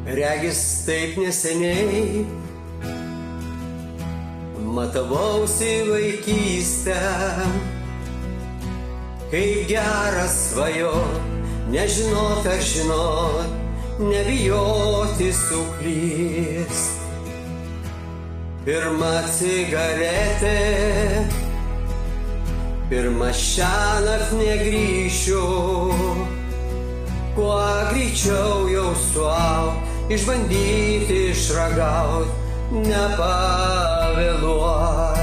Regis taip neseniai matavausi vaikystę, kaip geras svajot, nežinot ar žinot, nebijoti suklyst. Pirma cigaretė, pirma šiąnakt negrįšiu, kuo greičiau jau suaug, išbandyti, išragaut, nepavėluot.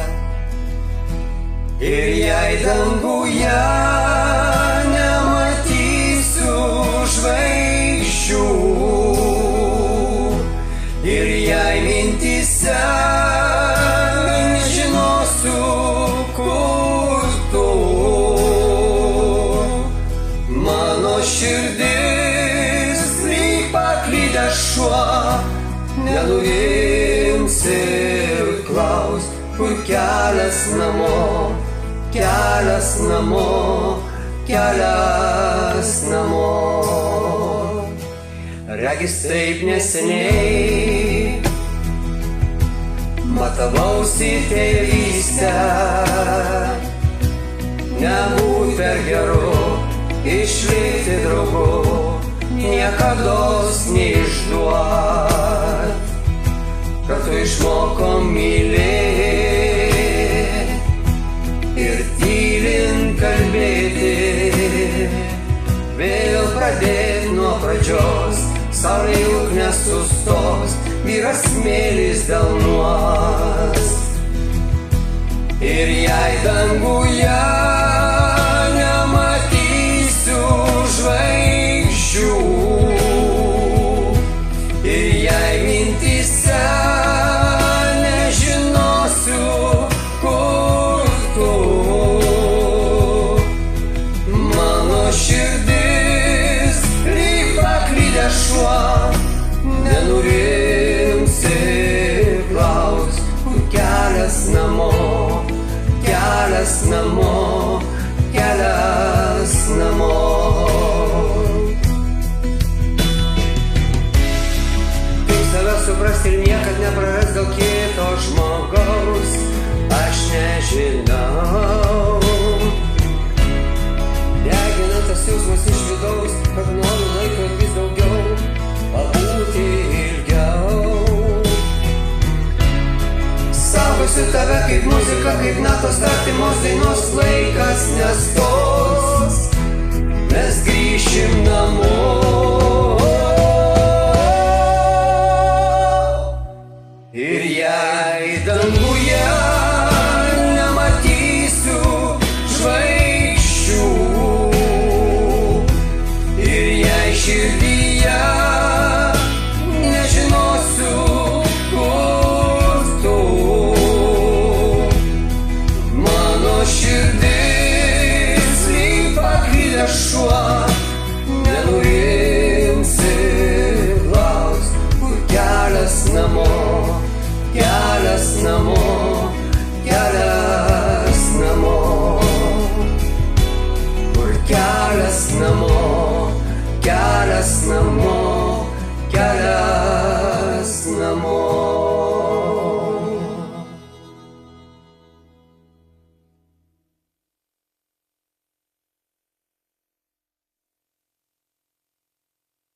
Ir jei danguje nematysiu žvaigždžių, ir jei mintyse nežinosiu, kur tu, mano širdis lyg paklydęs šuo nenurims ir klaus, kur kelias namo, kelias namo, kelias namo. Regis taip neseniai matavausi tėvystę, nebūt per geru, išlikti draugu, niekados neišduot. Kartu išmokom mylėt ir tylint kalbėti, vėl pradėt nuo pradžios, saulė juk nesustos, vyras smėlis delnuos. Ir jei danguje nematysiu žvaigždžių, ir jei mintyse nežinosiu, kur tu, mano širdis lyg paklydęs šuo nenurims ir klaus, kur kelias namo, kelias namo, kelias namo. Kaip save suprast ir niekad nepraras dėl kito žmogaus, aš nežinau. Degina tas jausmas iš vidaus, kad noriu laiko vis daugiau, pabūti ilgiau. Saugosiu tave kaip muzika, kaip natos artimos dainos, laikas nestos, mes grįšim namo. Ir jei danguje nematysiu žvaigždžių, ir jei širdyje nežinosiu, kur tu, mano širdis lyg paklydęs šuo nenurims ir klaus, kur kelias namo, kelias namo, kelias namo, kur kelias namo, kelias namo, kelias